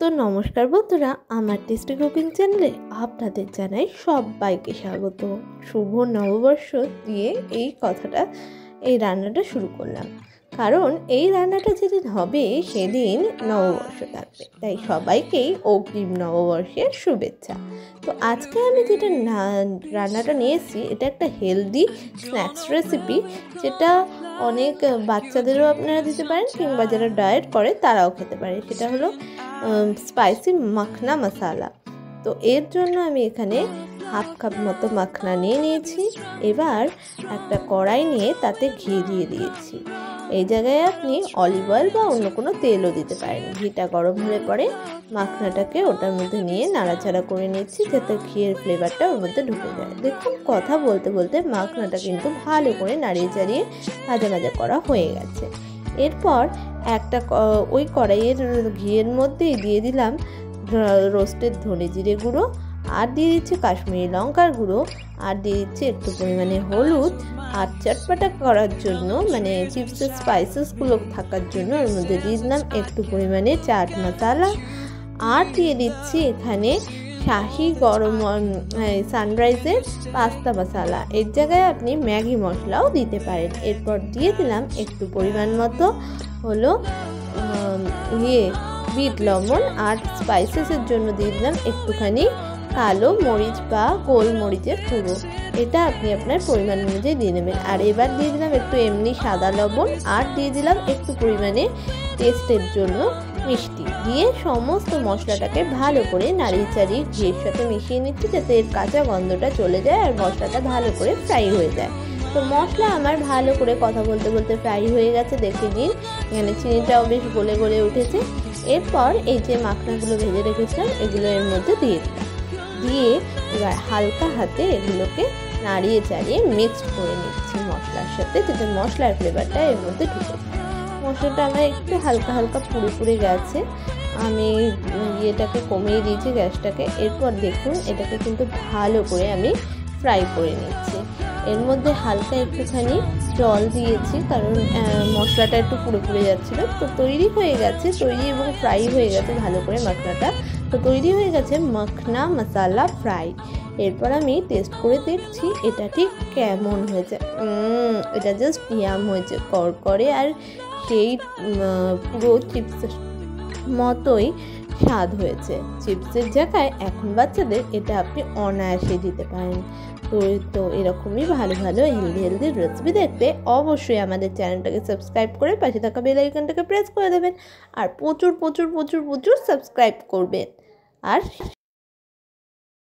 তো নমস্কার বন্ধুরা, আমার টেস্টি কুকিং চ্যানেলে আপনাদের জানাই সবাইকে স্বাগত। শুভ নববর্ষ দিয়ে এই রান্নাটা শুরু করলাম, কারণ এই রান্নাটা যেদিন হবে সেদিন নববর্ষ থাকবে, তাই সবাইকেই অগ্রিম নববর্ষের শুভেচ্ছা। তো আজকে আমি যেটা রান্নাটা নিয়ে এসেছি, এটা একটা হেলদি স্ন্যাক্স রেসিপি, যেটা অনেক বাচ্চাদেরও আপনারা দিতে পারেন, কিংবা যারা ডায়েট করে তারাও খেতে পারে। সেটা হলো স্পাইসি মাখনা মশালা। তো এর জন্য আমি এখানে হাফ কাপ মতো মাখনা নিয়ে নিয়েছি। এবার একটা কড়াই নিয়ে তাতে ঘি দিয়ে দিয়েছি। এই জায়গায় আপনি অলিভ অয়েল বা অন্য কোনো তেলও দিতে পারেন। ঘিটা গরম হলে পরে মাখনাটাকে ওটার মধ্যে নিয়ে নাড়াচাড়া করে নিচ্ছি, যাতে ঘিয়ের ফ্লেভারটা ওর মধ্যে ঢুকে যায়। দেখুন, কথা বলতে বলতে মাখনাটা কিন্তু ভালো করে নাড়িয়ে চাড়িয়ে ভাজা ভাজা করা হয়ে গেছে। এরপর একটা ওই কড়াইয়ের ঘিয়ের মধ্যেই দিয়ে দিলাম রোস্টেড ধনে জিরে গুঁড়ো, আর দিয়ে দিচ্ছি কাশ্মীরি লঙ্কার গুঁড়ো, আর দিয়ে দিচ্ছি একটু পরিমাণে হলুদ, আর চটপাটা করার জন্য মানে চিপসের স্পাইসেসগুলো থাকার জন্য ওর মধ্যে দিয়ে দিলাম একটু পরিমাণে চাট মশলা, আর দিয়ে দিচ্ছি এখানে শাহি গরম সানরাইজের পাস্তা মশলা। এর জায়গায় আপনি ম্যাগি মশলাও দিতে পারেন। এরপর দিয়ে দিলাম একটু পরিমাণ মতো হলো বিট লবণ, আর স্পাইসেসের জন্য দিয়ে দিলাম একটুখানি কালো মরিচ বা গোলমরিচের গুঁড়ো। এটা আপনি আপনার পরিমাণ অনুযায়ী দিয়ে নেবেন। আর এবার দিয়ে দিলাম একটু এমনি সাদা লবণ, আর দিয়ে দিলাম একটু পরিমাণে টেস্টের জন্য মিষ্টি। দিয়ে সমস্ত মশলাটাকে ভালো করে নাড়িয়ে চাড়িয়ে ঘিয়ের সাথে মিশিয়ে নিচ্ছি, যাতে এর কাঁচা গন্ধটা চলে যায় আর মশলাটা ভালো করে ফ্রাই হয়ে যায়। তো মশলা আমার ভালো করে কথা বলতে বলতে ফ্রাই হয়ে গেছে, দেখে নিন। এখানে চিনিটাও বেশ গলে গলে উঠেছে। এরপর এই যে মাখনাগুলো ভেজে রেখেছিলাম, এগুলো এর মধ্যে দিয়ে দিলাম। দিয়ে এবার হালকা হাতে এগুলোকে নাড়িয়ে চাড়িয়ে মিক্সড করে নিচ্ছি মশলার সাথে, যাতে মশলার ফ্লেভারটা এর মধ্যে ঢুকে যায়। মশলাটা আমার একটু হালকা হালকা পুড়ে পুড়ে গেছে, আমি এটাকে কমিয়ে দিয়েছি গ্যাসটাকে। এরপর দেখুন, এটাকে কিন্তু ভালো করে আমি ফ্রাই করে নিচ্ছি। এর মধ্যে হালকা একটুখানি জল দিয়েছি, কারণ মশলাটা একটু পুড়ে পুড়ে যাচ্ছিলো। তো তৈরি এবং ফ্রাই হয়ে গেছে ভালো করে মাখনাটা। তো তৈরি হয়ে গেছে মাখনা মশালা ফ্রাই। এরপর আমি টেস্ট করে দেখছি এটা ঠিক কেমন হয়েছে। এটা জাস্ট ইয়াম হয়েছে, করকরে, আর সেই পুরো চিপসের মতোই স্বাদ হয়েছে। চিপসের জায়গায় এখন বাচ্চাদের এটা আপনি অনায়াসে দিতে পারেন। তো এরকমই ভালো ভালো হেলদি রেসিপি দেখতে অবশ্যই আমাদের চ্যানেলটাকে সাবস্ক্রাইব করে পাশে থাকা বেল আইকনটাকে প্রেস করে দেবেন, আর প্রচুর সাবস্ক্রাইব করবেন। আর